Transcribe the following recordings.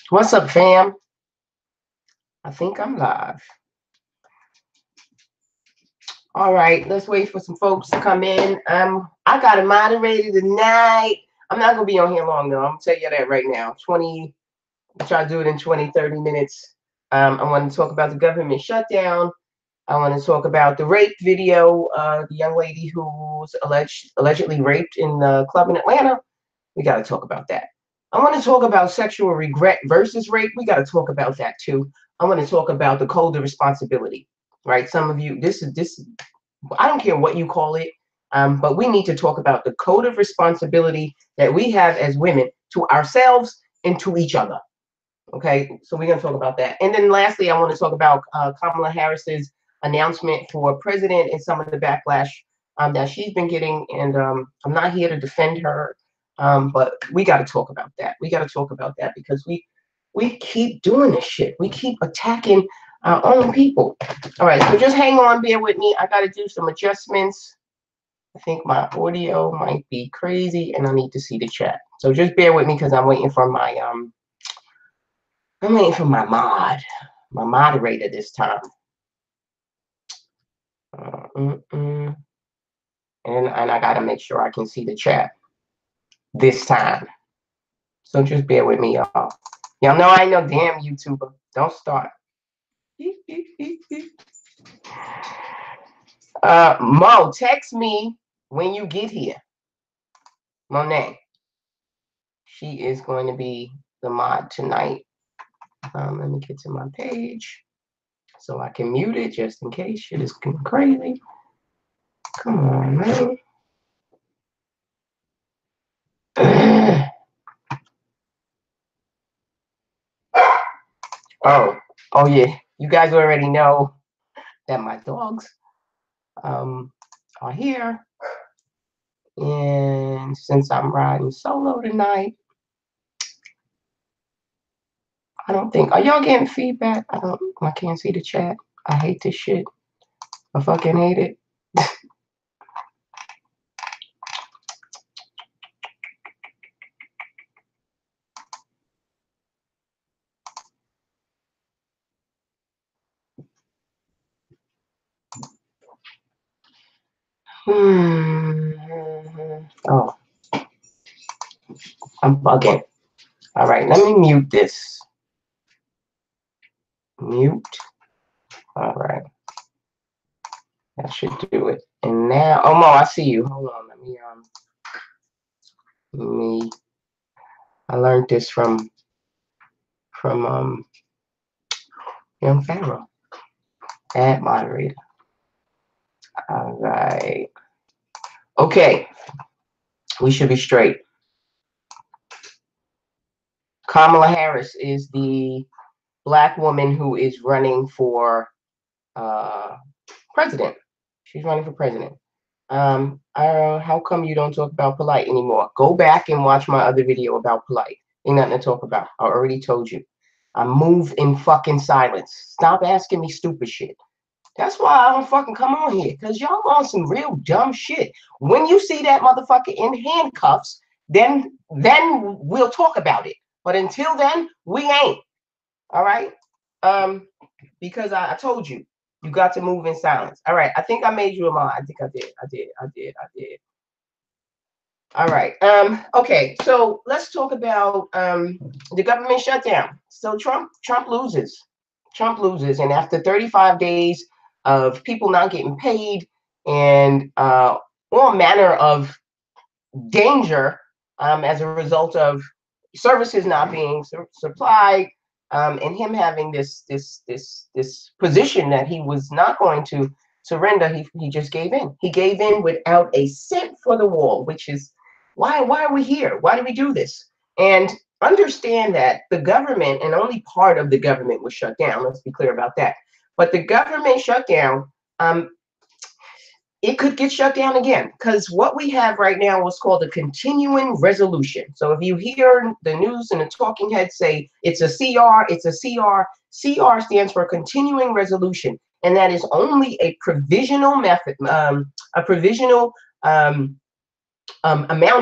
What's up, fam? I think I'm live. All right, let's wait for some folks to come in. I got a moderator tonight. I'm not gonna be on here long though. I'm gonna tell you that right now. Try to do it in 20, 30 minutes. I want to talk about the government shutdown. I want to talk about the rape video, the young lady who's allegedly raped in the club in Atlanta. We got to talk about that. I want to talk about sexual regret versus rape. We got to talk about that too. I want to talk about the code of responsibility, right? Some of you, this. I don't care what you call it, but we need to talk about the code of responsibility that we have as women to ourselves and to each other. Okay, so we're going to talk about that. And then lastly, I want to talk about Kamala Harris's announcement for president and some of the backlash that she's been getting. And I'm not here to defend her, but we got to talk about that. We got to talk about that because we keep doing this shit. We keep attacking our own people. All right, so just hang on, bear with me. I got to do some adjustments. I think my audio might be crazy, and I need to see the chat. So just bear with me because I'm waiting for my my moderator this time. And I gotta make sure I can see the chat this time. So just bear with me, y'all. Y'all know I ain't no damn YouTuber. Don't start. Mo, text me when you get here. Monet. She is going to be the mod tonight. Let me get to my page so I can mute it just in case shit is getting crazy. Come on, man. Oh yeah. You guys already know that my dogs are here. And since I'm riding solo tonight, I don't think, are y'all getting feedback? I can't see the chat. I hate this shit. I fucking hate it. Oh, I'm bugging. All right, let me mute this. Mute. All right. That should do it. And now, oh Mo, I see you. Hold on, let me. I learned this from Young Pharaoh. Add moderator. All right. Okay. We should be straight. Kamala Harris is the Black woman who is running for president. She's running for president. How come you don't talk about polite anymore? Go back and watch my other video about polite. Ain't nothing to talk about. I already told you. I move in fucking silence. Stop asking me stupid shit. That's why I don't fucking come on here, because y'all on some real dumb shit. When you see that motherfucker in handcuffs, then we'll talk about it. But until then, we ain't. All right? Because I told you, you got to move in silence. All right, I think I made you a mod. I think I did. All right. Okay, so let's talk about the government shutdown. So Trump loses. Trump loses, and after 35 days of people not getting paid and all manner of danger as a result of services not being supplied, and him having this position that he was not going to surrender, he just gave in. He gave in without a cent for the wall, which is why are we here? Why do we do this? And understand that the government, and only part of the government was shut down. Let's be clear about that. But the government shutdown, it could get shut down again, because what we have right now is called a continuing resolution. So if you hear the news and the talking heads say it's a CR, it's a CR. CR stands for continuing resolution, and that is only a provisional method, a provisional amount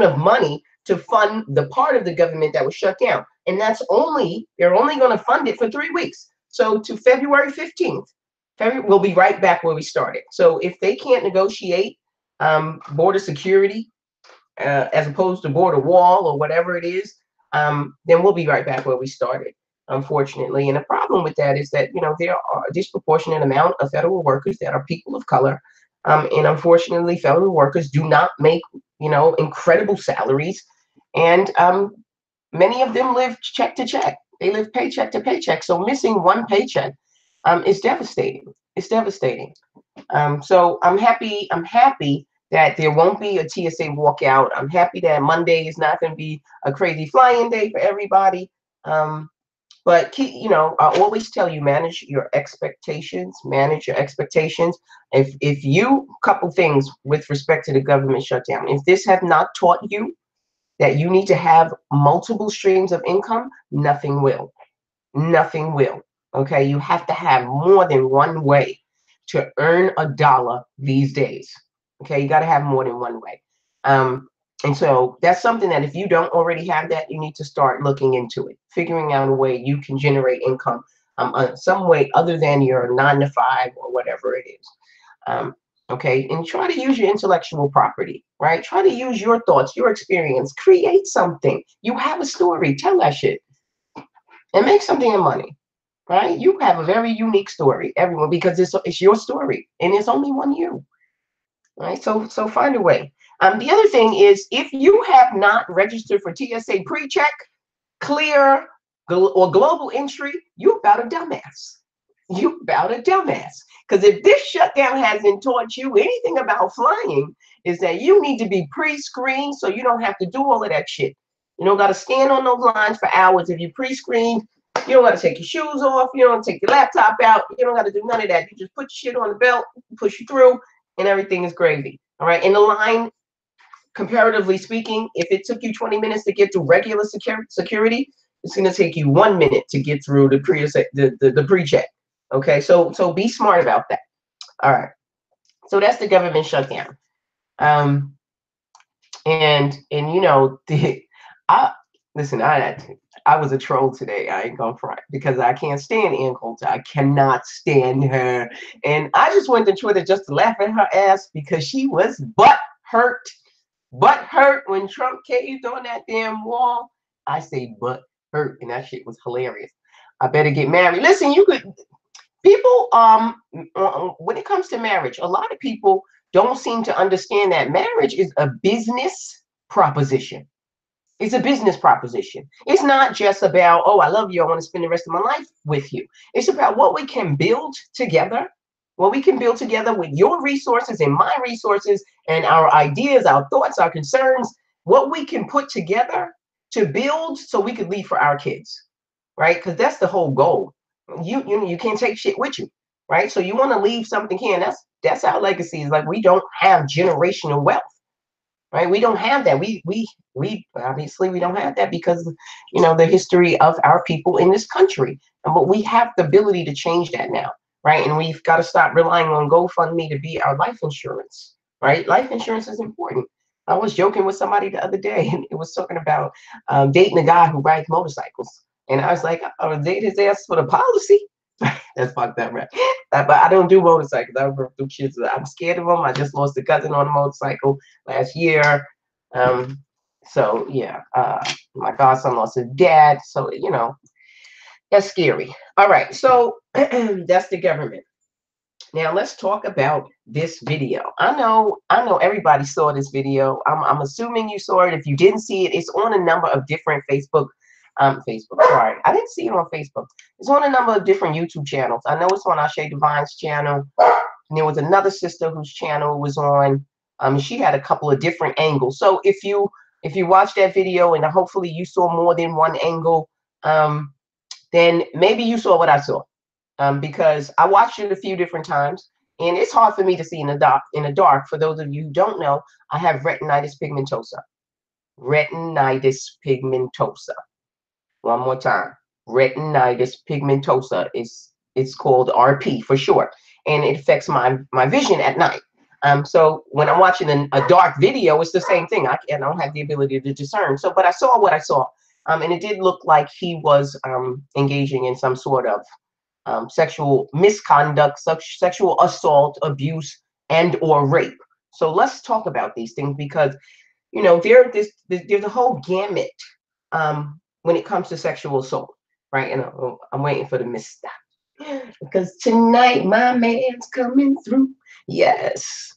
of money to fund the part of the government that was shut down. And they're only going to fund it for 3 weeks. So to February 15th, we'll be right back where we started. So if they can't negotiate border security as opposed to border wall or whatever it is, then we'll be right back where we started, unfortunately. And the problem with that is that, there are a disproportionate amount of federal workers that are people of color. And unfortunately, federal workers do not make, incredible salaries. And many of them live check to check. They live paycheck to paycheck. So missing one paycheck is devastating. It's devastating. So I'm happy that there won't be a TSA walkout. I'm happy that Monday is not going to be a crazy flying day for everybody. But I always tell you, manage your expectations. Manage your expectations. If you, couple things with respect to the government shutdown. If this have not taught you that you need to have multiple streams of income, nothing will. Nothing will. Okay, you have to have more than one way to earn a dollar these days. Okay, you got to have more than one way. And so that's something that if you don't already have that, you need to start looking into it, figuring out a way you can generate income some way other than your 9 to 5 or whatever it is. Okay, and try to use your intellectual property, right? Try to use your thoughts, your experience, create something. You have a story, tell that shit, and make something of money, right? You have a very unique story, everyone, because it's your story, and it's only one you, right? So find a way. The other thing is, if you have not registered for TSA pre-check, clear, or global entry, you about a dumbass. You about a dumbass. Because if this shutdown hasn't taught you anything about flying, is that you need to be pre-screened so you don't have to do all of that shit. You don't got to stand on those lines for hours. If you pre-screened, you don't got to take your shoes off. You don't take your laptop out. You don't got to do none of that. You just put your shit on the belt, push you through, and everything is gravy. All right. In the line, comparatively speaking, if it took you 20 minutes to get through regular security, it's going to take you 1 minute to get through the pre-check. Okay, so be smart about that. All right, so that's the government shutdown. And I was a troll today. I ain't gonna front because I can't stand Ann Coulter. I cannot stand her, and I just went to Twitter just to laugh at her ass because she was butt hurt when Trump caved on that damn wall. I say butt hurt, and that shit was hilarious. I better get married. Listen, people, when it comes to marriage, a lot of people don't seem to understand that marriage is a business proposition. It's a business proposition. It's not just about, oh, I love you, I want to spend the rest of my life with you. It's about what we can build together, what we can build together with your resources and my resources and our ideas, our thoughts, our concerns, what we can put together to build so we could leave for our kids, right? Because that's the whole goal. You can't take shit with you, right? So you want to leave something here, and that's our legacy. Is like we don't have generational wealth, right? We don't have that. We obviously we don't have that because the history of our people in this country. But we have the ability to change that now, right? And we've got to stop relying on GoFundMe to be our life insurance, right? Life insurance is important. I was joking with somebody the other day, and it was talking about dating a guy who rides motorcycles. And I was like, I would date his ass for the policy. That's fucked up, right? But I don't do motorcycles. I don't do kids. I'm scared of them. I just lost a cousin on a motorcycle last year. So yeah, my godson lost his dad. So that's scary. All right, so that's the government. Now let's talk about this video. I know everybody saw this video. I'm assuming you saw it. If you didn't see it, it's on a number of different sorry, I didn't see it on Facebook. It's on a number of different YouTube channels. I know it's on Ashay Divine's channel. And there was another sister whose channel was on. She had a couple of different angles. So if you watch that video and hopefully you saw more than one angle, then maybe you saw what I saw. Because I watched it a few different times, and it's hard for me to see in the dark. For those of you who don't know, I have retinitis pigmentosa. Retinitis pigmentosa. One more time. Retinitis pigmentosa it's called RP for short, and it affects my vision at night. So when I'm watching a dark video, it's the same thing. I don't have the ability to discern. So, but I saw what I saw. And it did look like he was engaging in some sort of sexual misconduct, sexual assault, abuse, and or rape. So let's talk about these things because, you know, there's a whole gamut when it comes to sexual assault, right? And I'm waiting for the miss stop because tonight my man's coming through. Yes.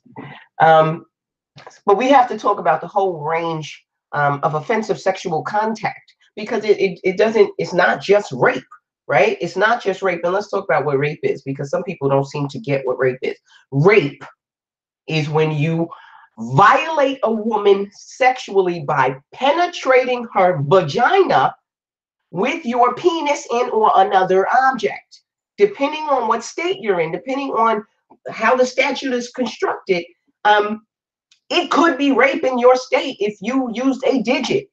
But we have to talk about the whole range of offensive sexual contact because it's not just rape, right? It's not just rape. And let's talk about what rape is because some people don't seem to get what rape is. Rape is when you violate a woman sexually by penetrating her vagina with your penis and or another object. Depending on what state you're in, depending on how the statute is constructed, it could be rape in your state if you used a digit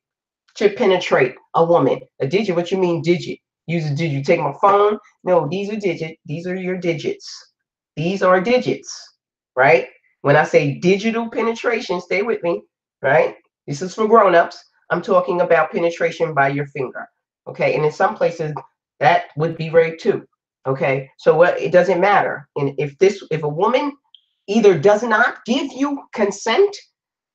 to penetrate a woman. A digit, what you mean digit? Use a digit. You take my phone. No, these are digits. These are your digits. These are digits, right? When I say digital penetration, stay with me, right? This is for grown-ups. I'm talking about penetration by your finger, okay? And in some places, that would be rape too, okay? So what? It doesn't matter. And if a woman either does not give you consent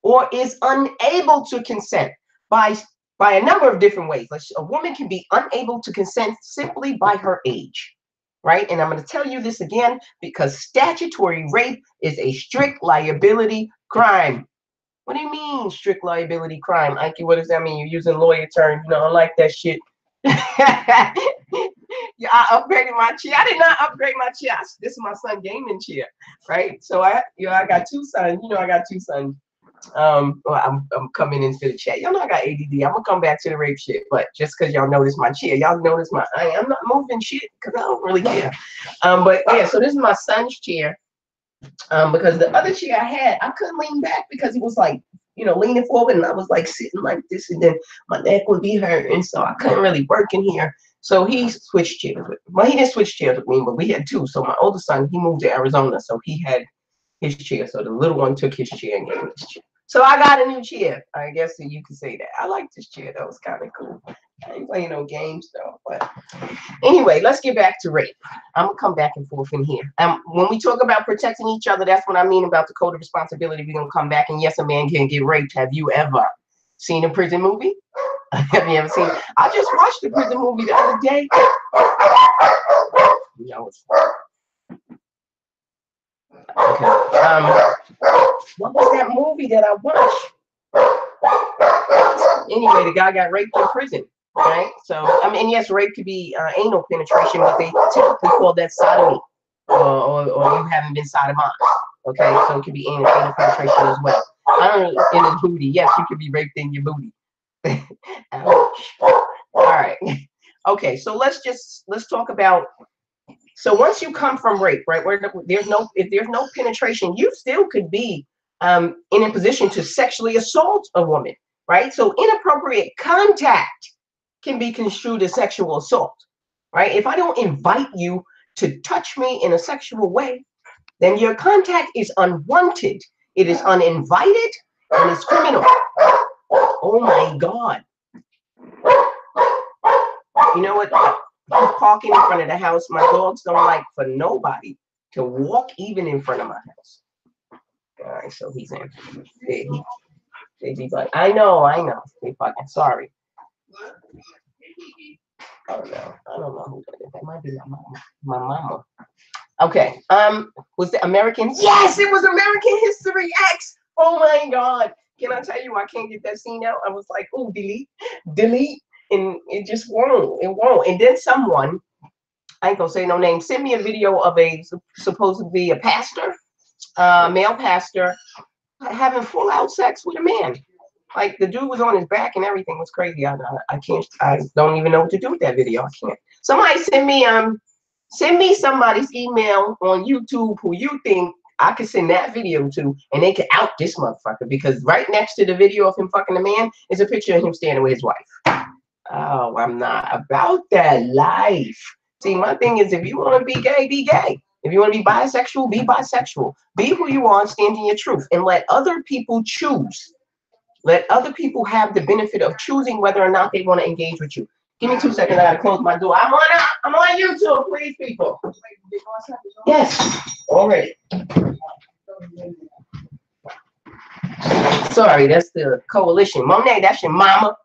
or is unable to consent by a number of different ways. Like a woman can be unable to consent simply by her age, right? And I'm going to tell you this again because statutory rape is a strict liability crime. What do you mean strict liability crime? Ike, what does that mean? You're using lawyer terms. You know, I like that shit. Yeah, I upgraded my chair. I did not upgrade my chair. This is my son gaming chair, right? So I got two sons. You know, I got two sons. Well, I'm coming into the chat. Y'all know I got ADD. I'm gonna come back to the rape shit, but just because y'all notice my chair, y'all notice I'm not moving shit because I don't really care. But yeah, so this is my son's chair. Because the other chair I had, I couldn't lean back because it was like, you know, leaning forward, and I was like sitting like this, and then my neck would be hurting, so I couldn't really work in here. So he switched chairs with me. Well, he didn't switch chairs with me, but we had two. So my older son, he moved to Arizona, so he had his chair. So the little one took his chair and gave me his chair. So I got a new chair. I guess that you could say that. I like this chair. That was kind of cool. I ain't playing no games though. But anyway, let's get back to rape. I'm gonna come back and forth in here. When we talk about protecting each other, that's what I mean about the code of responsibility. We're gonna come back, and yes, a man can get raped. Have you ever seen a prison movie? Have you ever seen? I just watched a prison movie the other day. Okay. What was that movie that I watched? Anyway, the guy got raped in prison, right? So, I mean, yes, rape could be anal penetration, but they typically call that sodomy, or you haven't been sodomized, okay? So it could be anal penetration as well. I don't know, in the booty. Yes, you could be raped in your booty. Ouch. All right. Okay, so let's talk about. So once you come from rape, right, where if there's no penetration, you still could be in a position to sexually assault a woman, right? So inappropriate contact can be construed as sexual assault, right? If I don't invite you to touch me in a sexual way, then your contact is unwanted. It is uninvited and it's criminal. Oh my God. You know what? I'm parking in front of the house. My dogs don't like for nobody to walk even in front of my house. All right, so he's in. They be like, I know. They fucking sorry. Oh no, I don't know who that is. That might be my mama. Okay. Was it American? Yes, it was American History X. Oh my God. Can I tell you I can't get that scene out? I was like, oh, delete. And it just won't. It won't. And then someone, I ain't gonna say no name, sent me a video of a supposedly a pastor, male pastor, having full out sex with a man. Like the dude was on his back and everything was crazy. I can't. I don't even know what to do with that video. I can't. Somebody send me somebody's email on YouTube who you think I could send that video to, and they could out this motherfucker because right next to the video of him fucking the man is a picture of him standing with his wife. Oh, I'm not about that life. See, my thing is, if you want to be gay, be gay. If you want to be bisexual, be bisexual. Be who you are, stand in your truth, and let other people choose Let other people have the benefit of choosing whether or not they want to engage with you. Give me 2 seconds. I gotta close my door. I'm on YouTube, please, people. Yes, already. Sorry, that's the coalition. Monet, that's your mama,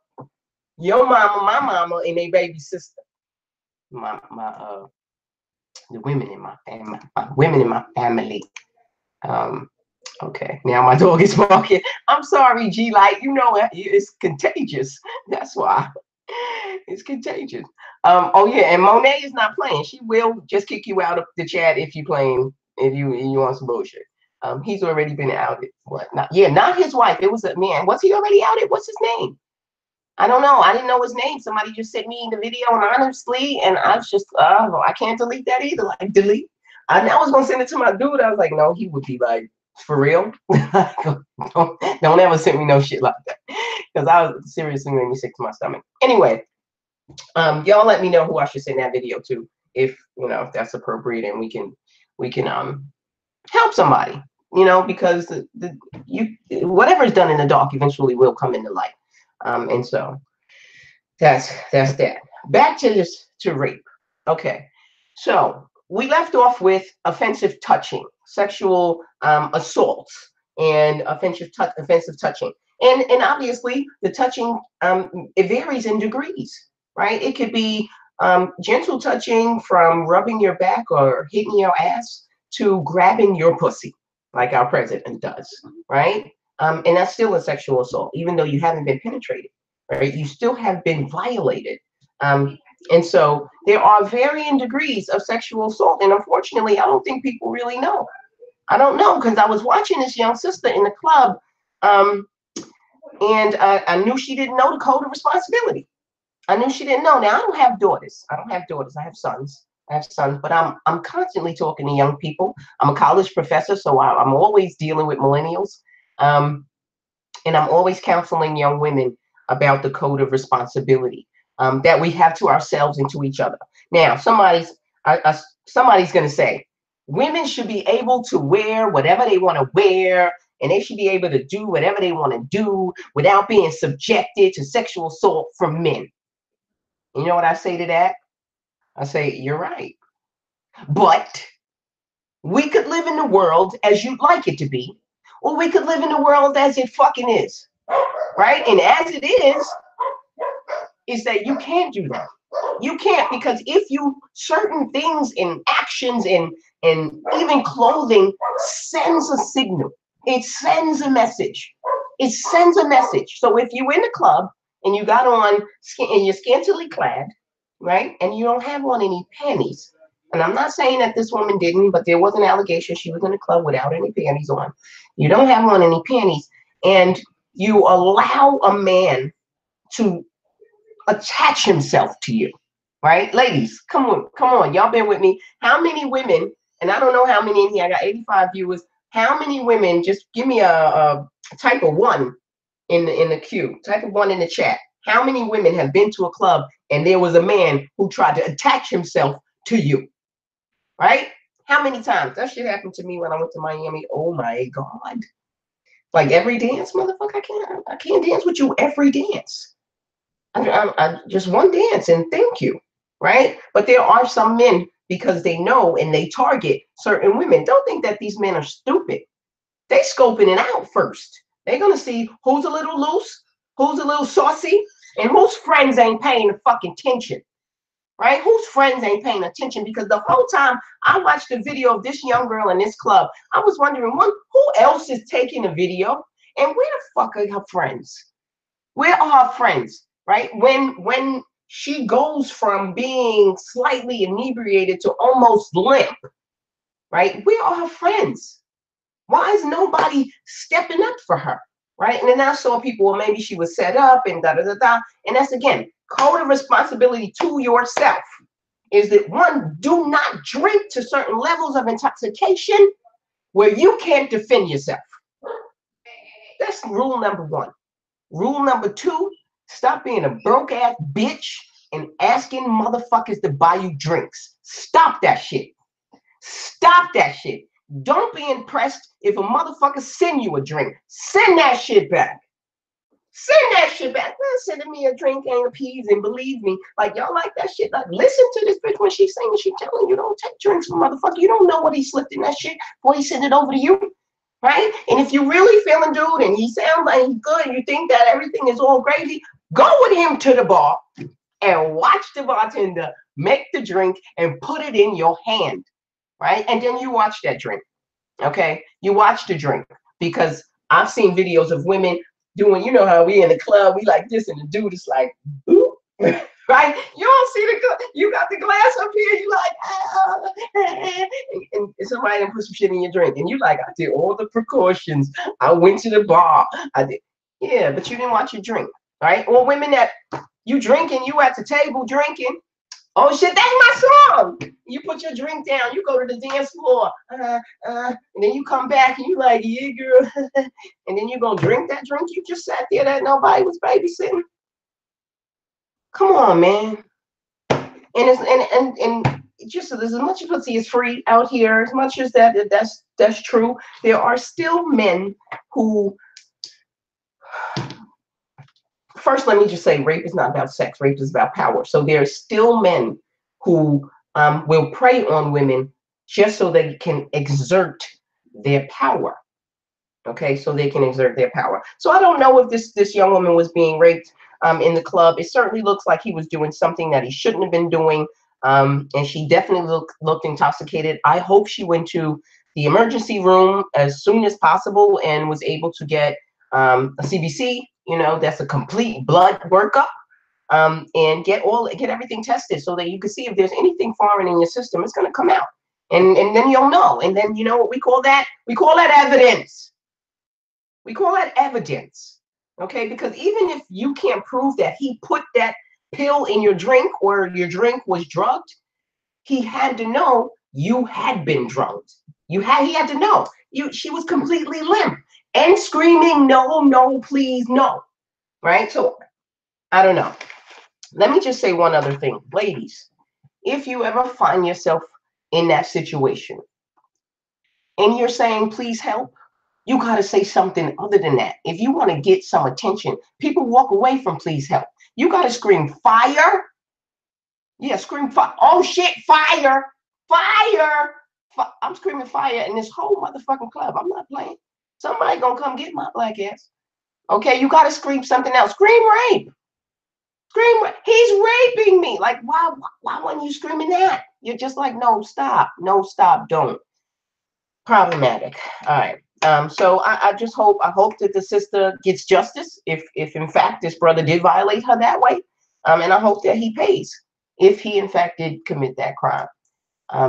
your mama, my mama, and their baby sister. The women in my family, women in my family. Okay, now my dog is barking. I'm sorry, G Light. You know it's contagious. That's why it's contagious. Oh yeah, and Monet is not playing. She will just kick you out of the chat if you playing. If you want some bullshit. He's already been outed. What? Not, yeah, not his wife. It was a man. Was he already outed? What's his name? I don't know. I didn't know his name. Somebody just sent me the video anonymously, and I was just, I can't delete that either. Like, delete. I was going to send it to my dude. I was like, no, he would be like, for real? don't ever send me no shit like that. Because I was seriously made me sick to my stomach. Anyway, y'all let me know who I should send that video to, if if that's appropriate, and we can help somebody, because whatever is done in the dark eventually will come into light. And so that's that. Back to rape. Okay, so we left off with offensive touching, sexual assaults, and offensive touching, and obviously the touching it varies in degrees, right? It could be gentle touching from rubbing your back or hitting your ass to grabbing your pussy, like our president does, right? And that's still a sexual assault, even though you haven't been penetrated, right? You still have been violated. And so there are varying degrees of sexual assault. And unfortunately, I don't think people really know. I don't know, because I was watching this young sister in the club, and I knew she didn't know the code of responsibility. I knew she didn't know. Now, I don't have daughters. I have sons. But I'm constantly talking to young people. I'm a college professor, so I'm always dealing with millennials. And I'm always counseling young women about the code of responsibility that we have to ourselves and to each other. Now, somebody's going to say, women should be able to wear whatever they want to wear, and they should be able to do whatever they want to do without being subjected to sexual assault from men. You know what I say to that? I say, you're right. But we could live in the world as you'd like it to be, or we could live in the world as it fucking is, right? And as it is that you can't do that. You can't, because if you, certain things and actions and even clothing sends a signal. It sends a message. It sends a message. So if you're in the club and you got on and you're scantily clad, right, and you don't have on any panties, and I'm not saying that this woman didn't, but there was an allegation she was in the club without any panties on. You don't have on any panties, and you allow a man to attach himself to you, right? Ladies, come on, y'all been with me. How many women, and I don't know how many in here, I got 85 viewers. How many women, just give me a type of 1 in the queue, type of 1 in the chat. How many women have been to a club and there was a man who tried to attach himself to you, right? How many times? That shit happened to me when I went to Miami. Oh my God. Like every dance, motherfucker, I can't dance with you every dance. I just one dance and thank you, right? But there are some men, because they know and they target certain women. Don't think that these men are stupid. They scoping it out first. They're gonna see who's a little loose, who's a little saucy, and whose friends ain't paying the fucking attention, right? Whose friends ain't paying attention? Because the whole time I watched the video of this young girl in this club, I was wondering, one, who else is taking the video, and where the fuck are her friends? Where are her friends? Right? When she goes from being slightly inebriated to almost limp, right? Where are her friends? Why is nobody stepping up for her? Right? And then I saw people, well, maybe she was set up and da-da-da-da. And that's, again, code of responsibility to yourself is that, one, do not drink to certain levels of intoxication where you can't defend yourself. That's rule number 1. Rule number 2, stop being a broke ass bitch and asking motherfuckers to buy you drinks. Stop that shit. Stop that shit. Don't be impressed if a motherfucker send you a drink. Send that shit back. Send that shit back. Man, sending me a drink ain't appeasing. Believe me. Like, y'all like that shit. Like, listen to this bitch when she's singing. She telling you don't take drinks from motherfucker. You don't know what he slipped in that shit before he sent it over to you. Right? And if you really feeling dude and he sounds like he's good and you think that everything is all gravy, go with him to the bar and watch the bartender make the drink and put it in your hand. Right? And then you watch that drink. Okay? You watch the drink. Because I've seen videos of women doing, you know how we in the club, we like this, and the dude is like, ooh, right? You don't see you got the glass up here, you like, and somebody done put some shit in your drink, and you like, I did all the precautions. I went to the bar. I did, yeah, but you didn't watch your drink, right? Or women that you drinking, you at the table drinking. Oh shit, that's my song. You put your drink down, you go to the dance floor, and then you come back and you like, yeah, girl. And then you gonna drink that drink you just sat there that nobody was babysitting. Come on, man. And it's and just as much as pussy is free out here, as much as that's true, there are still men who. First, let me just say, rape is not about sex. Rape is about power. So there are still men who will prey on women just so they can exert their power. Okay, so they can exert their power. So I don't know if this young woman was being raped in the club. It certainly looks like he was doing something that he shouldn't have been doing. And she definitely looked intoxicated. I hope she went to the emergency room as soon as possible and was able to get a CBC. You know, that's a complete blood workup, and get everything tested so that you can see if there's anything foreign in your system. It's going to come out, and then you'll know. And then you know what we call that? We call that evidence. We call that evidence. Okay, because even if you can't prove that he put that pill in your drink or your drink was drugged, he had to know you had been drugged. He had to know. She was completely limp and screaming, no, no, please, no. Right? So I don't know. Let me just say one other thing. Ladies, if you ever find yourself in that situation and you're saying, please help, you got to say something other than that. If you want to get some attention, people walk away from please help. You got to scream fire. Yeah, scream fire. Oh shit, fire, fire. I'm screaming fire in this whole motherfucking club. I'm not playing. Somebody gonna come get my black ass. Okay, you got to scream something else. Scream rape. Scream rape. He's raping me. Like, why weren't you screaming that? You're just like, no, stop. No, stop. Don't. Problematic. All right. So I hope that the sister gets justice if in fact this brother did violate her that way. And I hope that he pays if he in fact did commit that crime.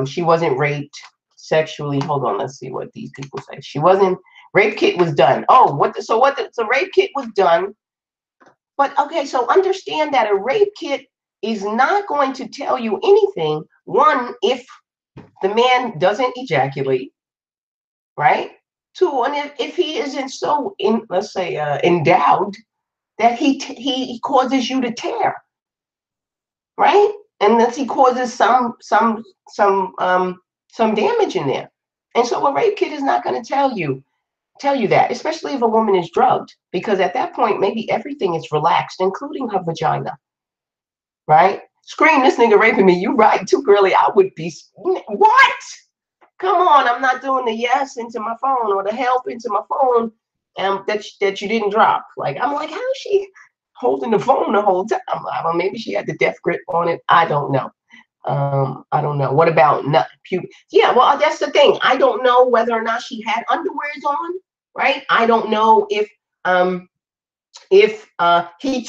She wasn't raped sexually. Hold on, let's see what these people say. She wasn't. Rape kit was done. Oh, so rape kit was done. But okay, so understand that a rape kit is not going to tell you anything. One, if the man doesn't ejaculate, right? Two, and if he isn't so let's say endowed that he causes you to tear, right? Unless he causes some damage in there. And so a rape kit is not going to tell you that, especially if a woman is drugged, because at that point, maybe everything is relaxed, including her vagina, right? Scream, this nigga raping me. You right, too, girly. I would be, what? Come on, I'm not doing the yes into my phone or the help into my phone that you didn't drop. Like, I'm like, how is she holding the phone the whole time? I don't know, maybe she had the death grip on it. I don't know. I don't know. What about pubic? Yeah, well, that's the thing. I don't know whether or not she had underwears on, right? I don't know if he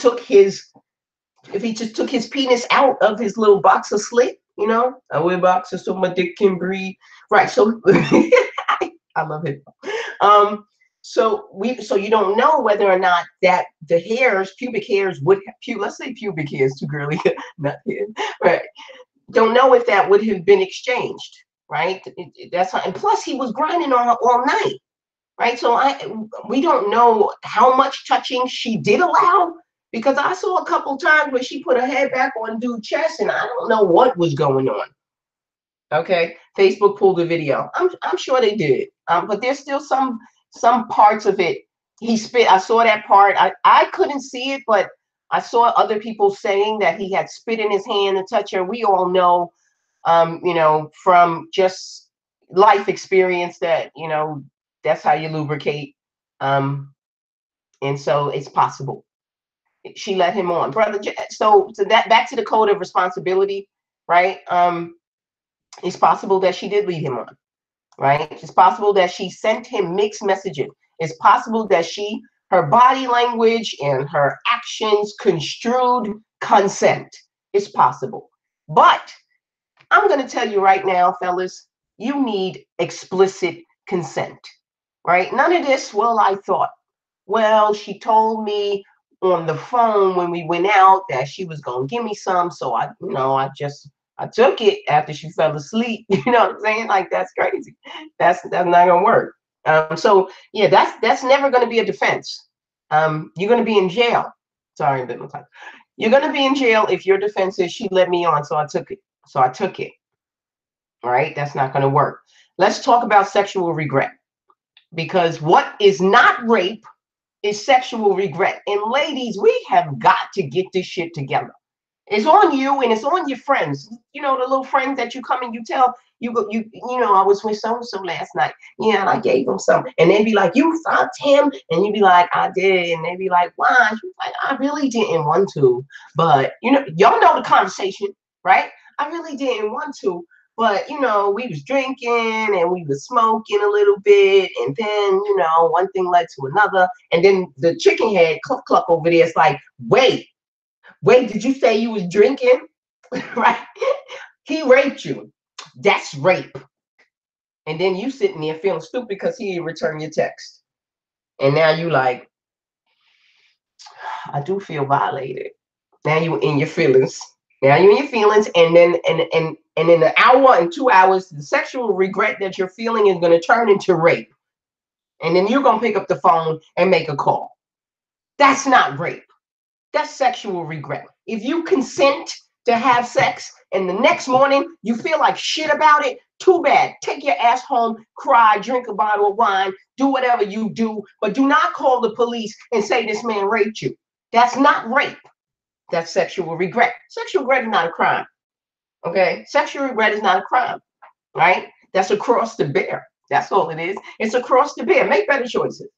just took his penis out of his little boxer slit, you know? I wear boxers so my dick can breathe. Right. So I love it. So you don't know whether or not that the pubic hairs would have let's say pubic hairs too girly, not hair, right? Don't know if that would have been exchanged, right? That's how, and plus he was grinding on her all night, right? So we don't know how much touching she did allow, because I saw a couple times where she put her head back on dude's chest, and I don't know what was going on. Okay, Facebook pulled the video. I'm sure they did, but there's still some parts of it He spit. I saw that part. I couldn't see it, but I saw other people saying that he had spit in his hand to touch her. We all know, you know, from just life experience that, you know, that's how you lubricate. Um, and so it's possible. She let him on, brother. So that back to the code of responsibility, right? It's possible that she did lead him on, right? It's possible that she sent him mixed messages. It's possible that her body language and her actions construed consent. It's possible. But I'm going to tell you right now, fellas, you need explicit consent, right? None of this, well, I thought, well, she told me on the phone when we went out that she was going to give me some. So I took it after she fell asleep. You know what I'm saying? Like, that's crazy. That's not going to work. So yeah, that's never going to be a defense. You're going to be in jail. Sorry, a bit more time. You're going to be in jail if your defense is she let me on, so I took it. So I took it. All right, that's not going to work. Let's talk about sexual regret, because what is not rape is sexual regret. And ladies, we have got to get this shit together. It's on you and it's on your friends. You know, the little friends that you come and you tell, you know, I was with so-and-so last night. Yeah, and I gave him some. And they'd be like, you fucked him? And you'd be like, I did. And they'd be like, why? She's like, I really didn't want to. But, you know, y'all know the conversation, right? I really didn't want to. But, you know, we was drinking and we was smoking a little bit. And then, you know, one thing led to another. And then the chicken head cluck cluck over there is like, wait, did you say you was drinking? Right? He raped you. That's rape. And then you sitting there feeling stupid because he didn't return your text. And now you like, I do feel violated. Now you in your feelings. Now you're in your feelings, and then and in an hour and 2 hours, the sexual regret that you're feeling is going to turn into rape. And then you're going to pick up the phone and make a call. That's not rape. That's sexual regret. If you consent to have sex and the next morning you feel like shit about it, too bad. Take your ass home, cry, drink a bottle of wine, do whatever you do, but do not call the police and say this man raped you. That's not rape. That's sexual regret. Sexual regret is not a crime. Okay? Sexual regret is not a crime, right? That's a cross to bear. That's all it is. It's a cross to bear. Make better choices.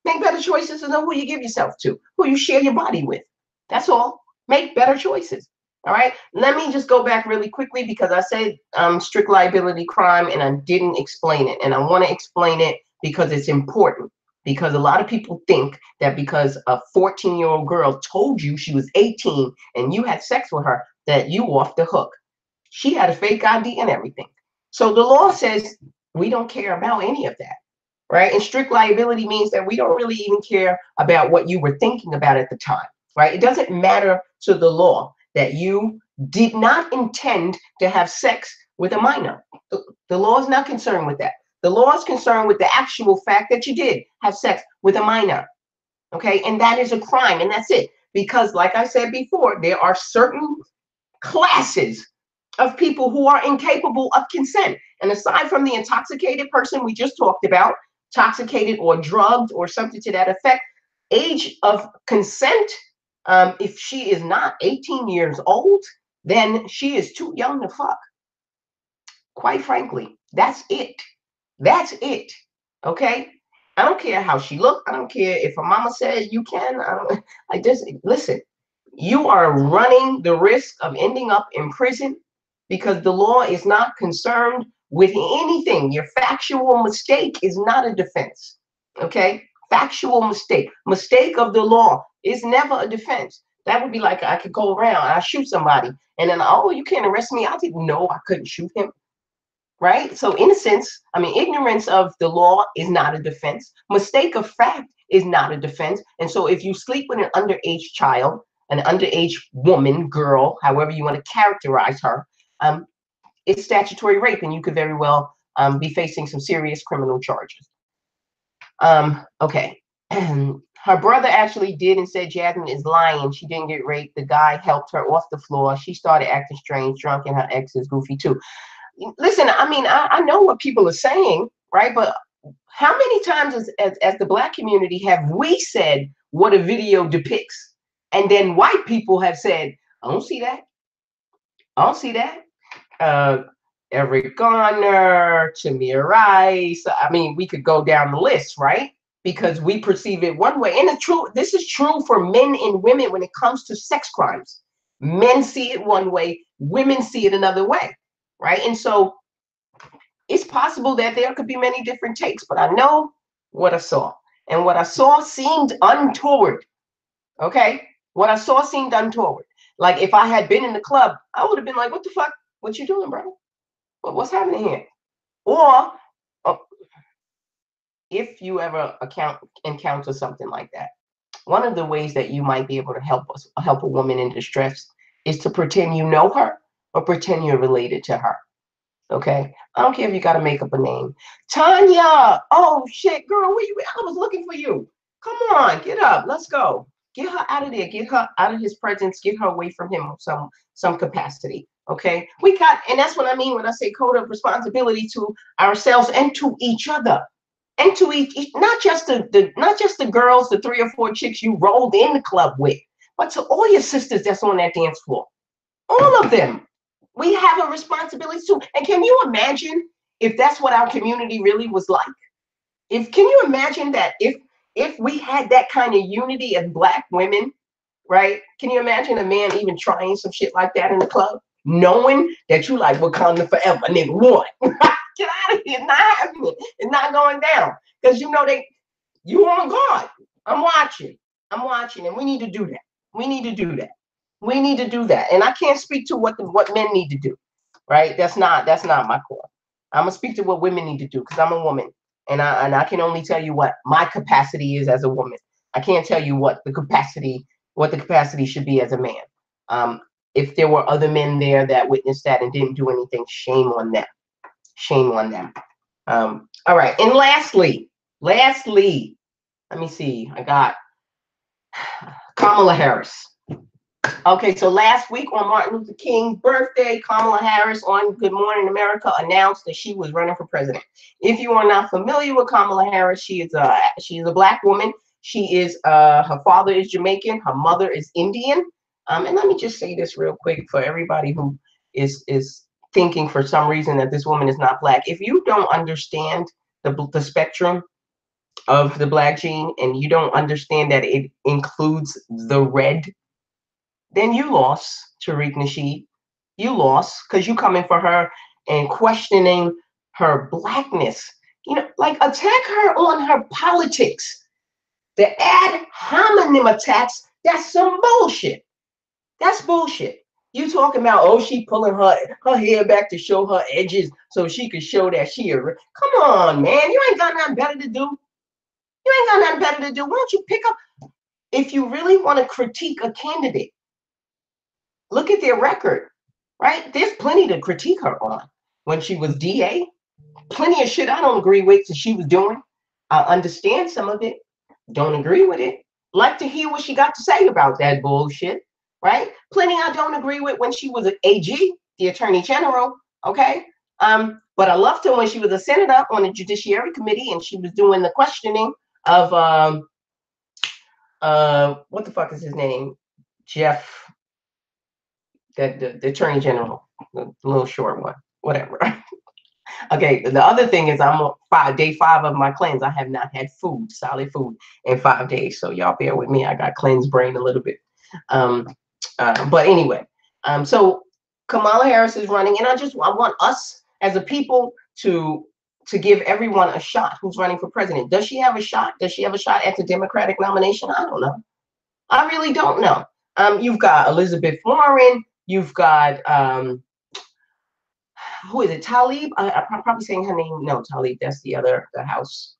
Make better choices to know who you give yourself to, who you share your body with. That's all. Make better choices. All right. Let me just go back really quickly because I said strict liability crime and I didn't explain it. And I want to explain it because it's important. Because a lot of people think that because a 14-year-old girl told you she was 18 and you had sex with her, that you off the hook. She had a fake ID and everything. So the law says we don't care about any of that. Right. And strict liability means that we don't really even care about what you were thinking about at the time. Right. It doesn't matter to the law that you did not intend to have sex with a minor. The law is not concerned with that. The law is concerned with the actual fact that you did have sex with a minor. Okay. And that is a crime. And that's it. Because like I said before, there are certain classes of people who are incapable of consent. And aside from the intoxicated person we just talked about, intoxicated or drugged or something to that effect, age of consent, if she is not 18 years old, then she is too young to fuck. Quite frankly, that's it. That's it. Okay? I don't care how she looked. I don't care if her mama said you can. I just listen. You are running the risk of ending up in prison because the law is not concerned with anything. Your factual mistake is not a defense. Okay? Factual mistake. Mistake of the law is never a defense. That would be like I could go around and I shoot somebody and then, oh, you can't arrest me. I didn't know I couldn't shoot him. Right? So ignorance of the law is not a defense. Mistake of fact is not a defense. And so if you sleep with an underage child, an underage woman, girl, however you want to characterize her, it's statutory rape, and you could very well be facing some serious criminal charges. Okay. Her brother actually did and said Jasmine is lying. She didn't get raped. The guy helped her off the floor. She started acting strange, drunk, and her ex is goofy too. Listen, I know what people are saying, right? But how many times as the Black community have we said what a video depicts? And then white people have said, I don't see that. I don't see that. Eric Garner, Tamir Rice. I mean, we could go down the list, right? Because we perceive it one way. And it's true, this is true for men and women when it comes to sex crimes. Men see it one way, women see it another way, right? And so it's possible that there could be many different takes, but I know what I saw. And what I saw seemed untoward. Okay? What I saw seemed untoward. Like if I had been in the club, I would have been like, what the fuck? What you doing, bro? What's happening here? Or if you ever encounter something like that, one of the ways that you might be able to help a woman in distress is to pretend you know her or pretend you're related to her. Okay, I don't care if you got to make up a name. Tanya, oh shit, girl, where you? I was looking for you. Come on, get up, let's go. Get her out of there. Get her out of his presence. Get her away from him some capacity. Okay, we got, and that's what I mean when I say code of responsibility to ourselves and to each other, and to each not just the girls, the 3 or 4 chicks you rolled in the club with, but to all your sisters that's on that dance floor, all of them. We have a responsibility too. And can you imagine if that's what our community really was like? Can you imagine that if we had that kind of unity as Black women, right? Can you imagine a man even trying some shit like that in the club, knowing that you like Wakanda forever, nigga, what? Get out of here! It's not happening. It's not going down because you know you on guard. I'm watching, and we need to do that. We need to do that. We need to do that. And I can't speak to what men need to do, right? That's not my core. I'm gonna speak to what women need to do because I'm a woman, and I can only tell you what my capacity is as a woman. I can't tell you what the capacity should be as a man. If there were other men there that witnessed that and didn't do anything, shame on them. Shame on them. All right. And lastly, let me see. I got Kamala Harris. Okay, so last week on Martin Luther King's birthday, Kamala Harris on Good Morning America announced that she was running for president. If you are not familiar with Kamala Harris, she is a Black woman. She is her father is Jamaican, her mother is Indian. And let me just say this real quick for everybody who is thinking for some reason that this woman is not Black. If you don't understand the spectrum of the Black gene and you don't understand that it includes the red, then you lost, Tariq Nasheed. You lost because you coming for her and questioning her Blackness. You know, like attack her on her politics. The ad hominem attacks, that's some bullshit. That's bullshit. You talking about, oh, she pulling her hair back to show her edges so she could show that she a... Come on, man. You ain't got nothing better to do. You ain't got nothing better to do. Why don't you pick up... If you really want to critique a candidate, look at their record, right? There's plenty to critique her on. When she was DA, plenty of shit I don't agree with that she was doing. I understand some of it. Don't agree with it. Like to hear what she got to say about that bullshit, right? Plenty I don't agree with when she was an AG, the Attorney General, okay? But I loved her when she was a senator on the Judiciary Committee and she was doing the questioning of, what the fuck is his name? Jeff, the Attorney General, the little short one, whatever. Okay, the other thing is I'm on day 5 of my cleanse. I have not had food, solid food, in 5 days. So y'all bear with me. I got cleansed brain a little bit. But anyway, so Kamala Harris is running, and I want us as a people to give everyone a shot who's running for president. Does she have a shot? Does she have a shot at the Democratic nomination? I don't know. I really don't know. You've got Elizabeth Warren. You've got who is it? Tlaib? I'm probably saying her name. No, Tlaib. That's the House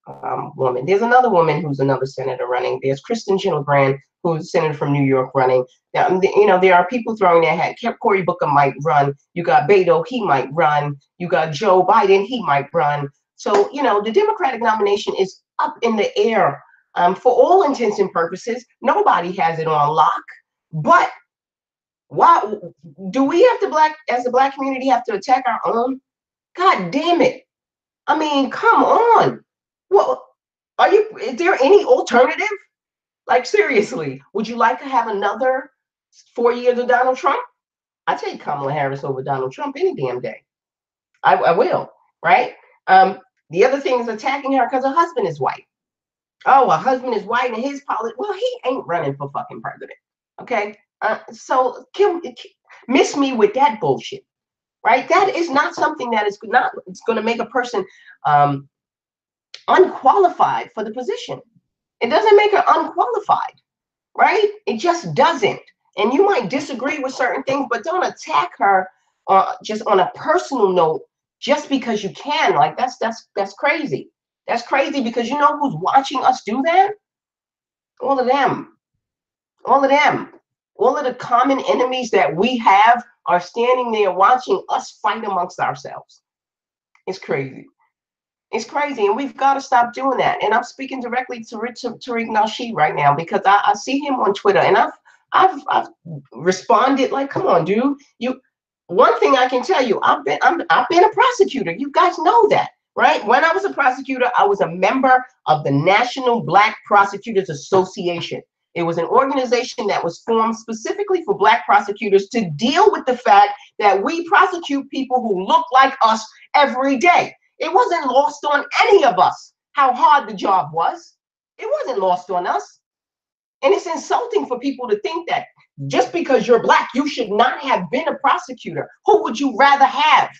woman. There's another woman who's another senator running. There's Kristen Gillibrand, who's senator from New York, running. You know, there are people throwing their hat. Cory Booker might run. You got Beto, he might run. You got Joe Biden, he might run. So, you know, the Democratic nomination is up in the air for all intents and purposes. Nobody has it on lock. But why do we have to as the Black community have to attack our own? God damn it. I mean, come on. Well, is there any alternative? Like, seriously, would you like to have another 4 years of Donald Trump? I take Kamala Harris over Donald Trump any damn day. I will, right? The other thing is attacking her because her husband is white. Oh, her husband is white and his politics. Well, he ain't running for fucking president. Okay. So miss me with that bullshit, right? That is not something that is not. It's going to make a person unqualified for the position. It doesn't make her unqualified, right? It just doesn't. And you might disagree with certain things, but don't attack her just on a personal note just because you can. Like that's crazy. That's crazy because you know who's watching us do that? All of them. All of them. All of the common enemies that we have are standing there watching us fight amongst ourselves. It's crazy. It's crazy, and we've got to stop doing that. And I'm speaking directly to Tariq Nasheed right now because I see him on Twitter, and I've responded like, "Come on, dude! You." One thing I can tell you, I've been a prosecutor. You guys know that, right? When I was a prosecutor, I was a member of the National Black Prosecutors Association. It was an organization that was formed specifically for Black prosecutors to deal with the fact that we prosecute people who look like us every day. It wasn't lost on any of us how hard the job was. It wasn't lost on us. And it's insulting for people to think that just because you're Black, you should not have been a prosecutor. Who would you rather have?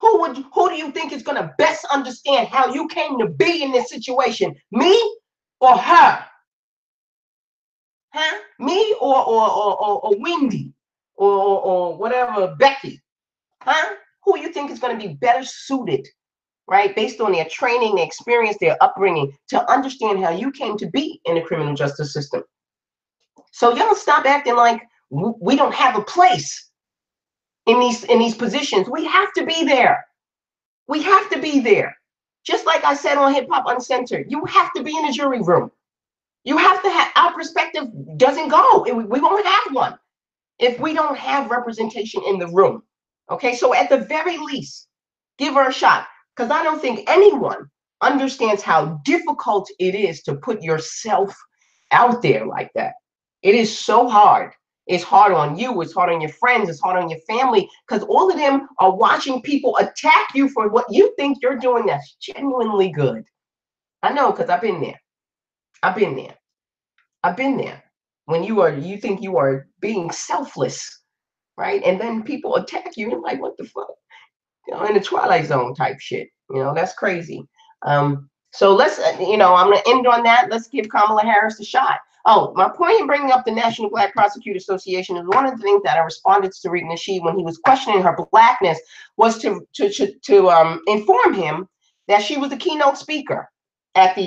Who do you think is going to best understand how you came to be in this situation? Me or her? Huh? Me or Wendy or whatever, Becky? Huh? Who you think is going to be better suited, right, based on their training, their experience, their upbringing, to understand how you came to be in the criminal justice system? So y'all stop acting like we don't have a place in these positions. We have to be there. We have to be there. Just like I said on Hip Hop Uncensored, you have to be in the jury room. You have to have, our perspective doesn't go. We won't have one if we don't have representation in the room. Okay, so at the very least, give her a shot, because I don't think anyone understands how difficult it is to put yourself out there like that. It is so hard. It's hard on you. It's hard on your friends. It's hard on your family, because all of them are watching people attack you for what you think you're doing that's genuinely good. I know, because I've been there. I've been there. I've been there. When you think you are being selfless, right? And then people attack you, and you're like, what the fuck? In the Twilight Zone type shit. That's crazy. So let's, I'm going to end on that. Let's give Kamala Harris a shot. Oh, my point in bringing up the National Black Prosecutor Association is one of the things that I responded to Tariq Nasheed when he was questioning her Blackness was to inform him that she was the keynote speaker at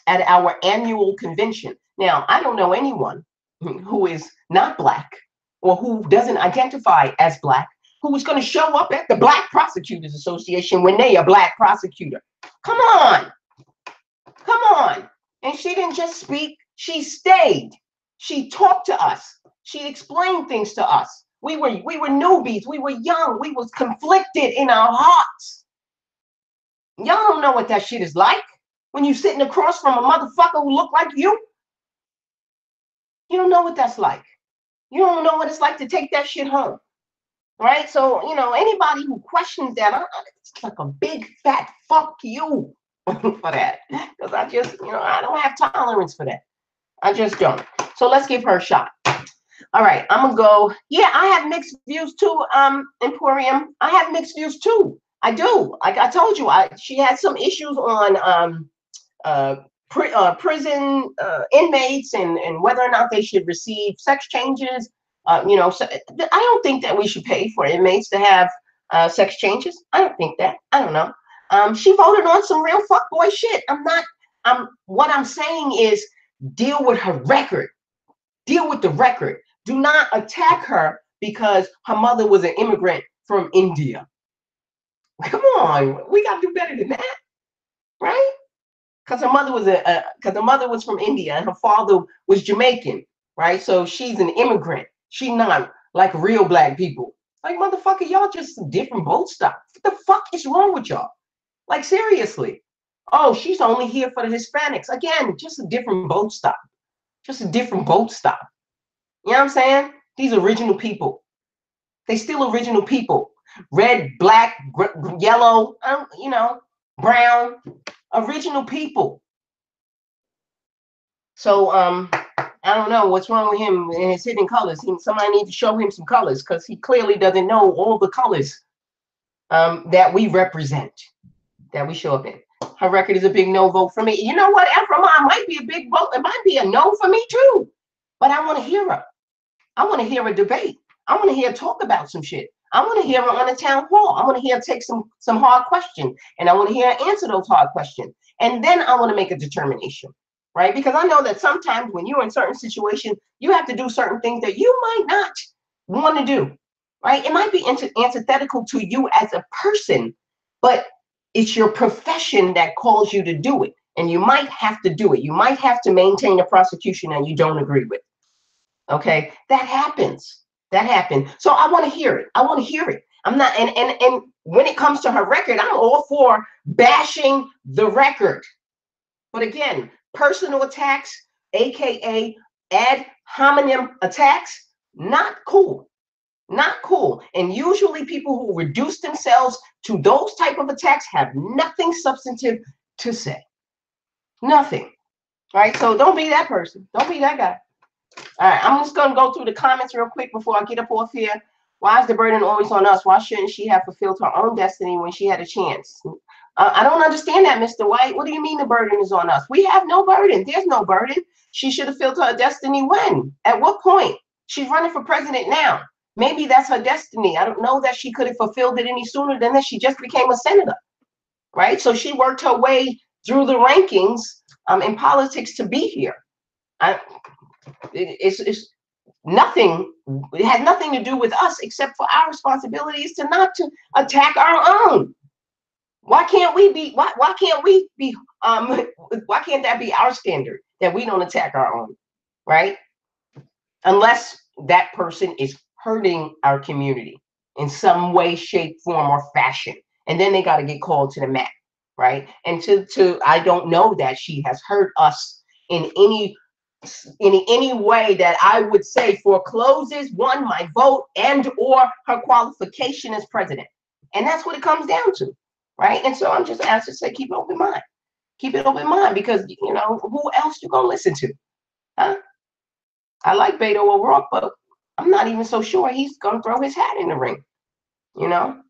at our annual convention. Now, I don't know anyone who is not Black or who doesn't identify as Black who was going to show up at the Black Prosecutors Association when they are Black prosecutor. Come on. Come on. And she didn't just speak. She stayed. She talked to us. She explained things to us. We were newbies. We were young. We was conflicted in our hearts. Y'all don't know what that shit is like when you sitting across from a motherfucker who look like you. You don't know what that's like. You don't know what it's like to take that shit home. Right? So, anybody who questions that, it's like a big fat fuck you for that. Because I just, I don't have tolerance for that. I just don't. So let's give her a shot. All right, I'm gonna go. Yeah, I have mixed views too, Emporium. I have mixed views too. I do. Like I told you, she had some issues on prison inmates and whether or not they should receive sex changes. So I don't think that we should pay for inmates to have sex changes. I don't think that. I don't know. She voted on some real fuckboy shit. What I'm saying is deal with her record. Deal with the record. Do not attack her because her mother was an immigrant from India. Come on, we gotta do better than that, right? Because her mother was from India and her father was Jamaican, right? So she's an immigrant. She's not like real Black people. Like, motherfucker, y'all just different boat stock. What the fuck is wrong with y'all? Like, seriously. Oh, she's only here for the Hispanics. Again, just a different boat stop. Just a different boat stop. You know what I'm saying? These original people. They still original people. Red, black, yellow, you know, brown. Original people. So, I don't know what's wrong with him and his hidden colors. Somebody needs to show him some colors because he clearly doesn't know all the colors that we represent, that we show up in. Her record is a big no vote for me. You know what? Ephraim might be a big vote. It might be a no for me too. But I want to hear her. I want to hear a debate. I want to hear her talk about some shit. I want to hear her on a town hall. I want to hear her take some hard questions. And I want to hear her answer those hard questions. And then I want to make a determination. Right? Because I know that sometimes when you're in certain situations, you have to do certain things that you might not want to do. Right? It might be antithetical to you as a person, but it's your profession that calls you to do it. And you might have to do it. You might have to maintain a prosecution that you don't agree with. Okay? That happens. That happened. So I want to hear it. I want to hear it. I'm not, and when it comes to her record, I'm all for bashing the record. But again, personal attacks, aka ad hominem attacks, not cool. Not cool. And usually people who reduce themselves to those type of attacks have nothing substantive to say. Nothing. Right? So don't be that person. Don't be that guy. All right, I'm just going to go through the comments real quick before I get up off here. Why is the burden always on us? Why shouldn't she have fulfilled her own destiny when she had a chance? I don't understand that, Mr. White. What do you mean the burden is on us? We have no burden. There's no burden. She should have fulfilled her destiny when? At what point? She's running for president now. Maybe that's her destiny. I don't know that she could have fulfilled it any sooner than that she just became a senator, right? So she worked her way through the rankings in politics to be here. It's nothing. It has nothing to do with us except for our responsibility is to not to attack our own. Why can't we be? Why can't we be? Why can't that be our standard that we don't attack our own, right? Unless that person is hurting our community in some way, shape, form, or fashion, and then they got to get called to the mat, right? And I don't know that she has hurt us in any way that I would say forecloses one, my vote and or her qualification as president. And that's what it comes down to, right? And so I'm just asked to say, keep it open mind. Keep it open mind because, you know, who else you gonna listen to? Huh? I like Beto O'Rourke, but I'm not even so sure he's gonna throw his hat in the ring. You know,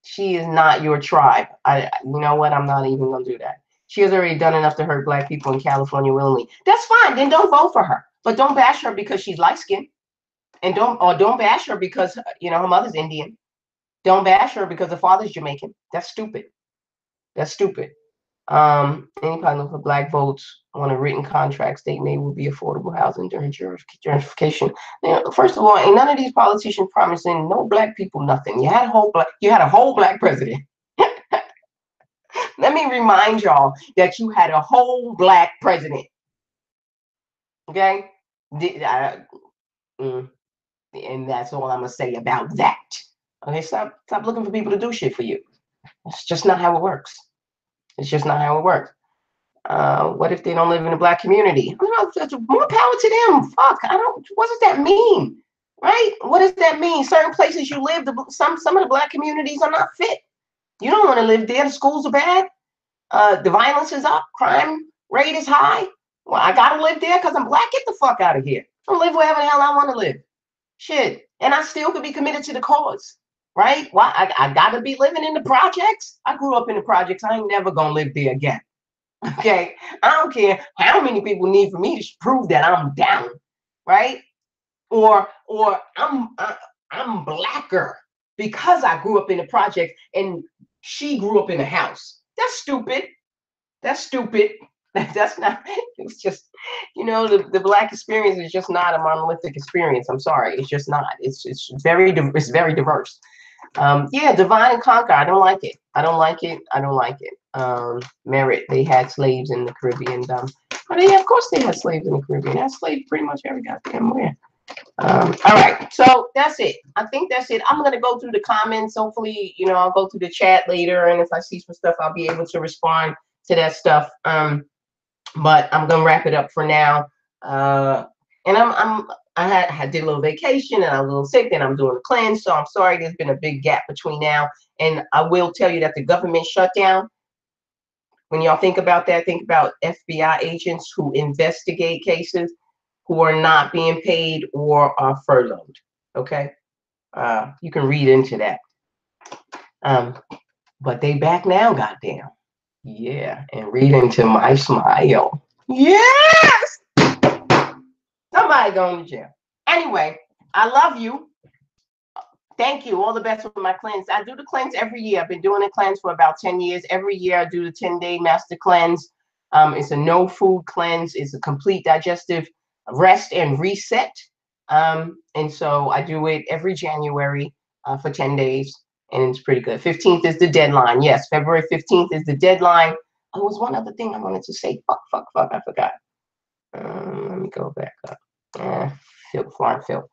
she is not your tribe. You know what? I'm not even gonna do that. She has already done enough to hurt Black people in California willingly. That's fine. Then don't vote for her. But don't bash her because she's light skinned, and don't bash her because you know her mother's Indian. Don't bash her because the father's Jamaican. That's stupid. That's stupid. Any plan for Black votes on a written contract stating they will be affordable housing during gentrification. You know, first of all, ain't none of these politicians promising no Black people nothing. You had a whole black president. Let me remind y'all that you had a whole black president. Okay, and that's all I'm gonna say about that. Okay, stop looking for people to do shit for you. It's just not how it works. It's just not how it works. What if they don't live in a Black community? More power to them. Fuck, what does that mean? Right? What does that mean? Certain places you live, some of the Black communities are not fit. You don't want to live there. The schools are bad. The violence is up. Crime rate is high. Well, I gotta live there because I'm Black. Get the fuck out of here. I'll live wherever the hell I want to live. Shit. And I still could be committed to the cause. Right? Why? I gotta be living in the projects. I grew up in the projects. I ain't never gonna live there again. Okay? I don't care how many people need for me to prove that I'm down. Right? Or I'm Blacker because I grew up in the project and she grew up in the house. That's stupid. That's stupid. That's not, it's just, you know, the Black experience is just not a monolithic experience. I'm sorry. It's just not. It's very diverse. Yeah, divide and conquer. I don't like it. I don't like it. Merit. They had slaves in the Caribbean. But yeah, of course they had slaves in the Caribbean. They had slaves pretty much every goddamn where. All right, so that's it. I think that's it. I'm gonna go through the comments. Hopefully, you know, I'll go through the chat later, and if I see some stuff, I'll be able to respond to that stuff. But I'm gonna wrap it up for now. And I did a little vacation and I was a little sick, and I'm doing a cleanse, so I'm sorry. There's been a big gap between now, and I will tell you that the government shutdown. When y'all think about that, think about FBI agents who investigate cases who are not being paid or are furloughed. Okay, you can read into that. But they back now, goddamn. Yeah, and read into my smile. Yes, somebody going to jail. Anyway, I love you. Thank you. All the best with my cleanse. I do the cleanse every year. I've been doing the cleanse for about 10 years. Every year I do the 10-day master cleanse. It's a no food cleanse. It's a complete digestive rest and reset. And so I do it every January for 10 days. And it's pretty good. 15th is the deadline. Yes, February 15th is the deadline. Oh, there was one other thing I wanted to say. Fuck. I forgot. Let me go back up. Phil.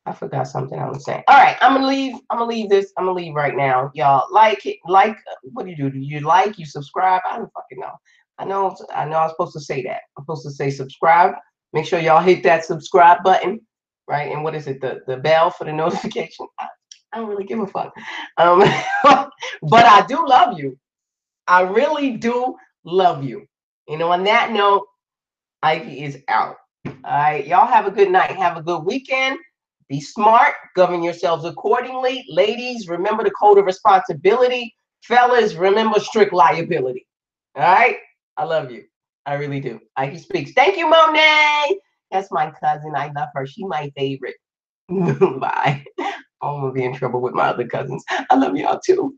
I forgot something I was saying. All right, I'm gonna leave. I'm gonna leave this. I'm gonna leave right now, y'all. Like it. Like. What do? Do you like? You subscribe? I don't fucking know. I know. I was supposed to say that. I'm supposed to say subscribe. Make sure y'all hit that subscribe button, right? And what is it? The bell for the notification. I don't really give a fuck. But I do love you. I really do love you. You know. On that note, Ivy is out. All right, y'all have a good night. Have a good weekend. Be smart, govern yourselves accordingly. Ladies, remember the code of responsibility. Fellas, remember strict liability. All right? I love you. I really do. Ike speaks. Thank you, Monet. That's my cousin. I love her. She's my favorite. Bye. I'm going to be in trouble with my other cousins. I love y'all too.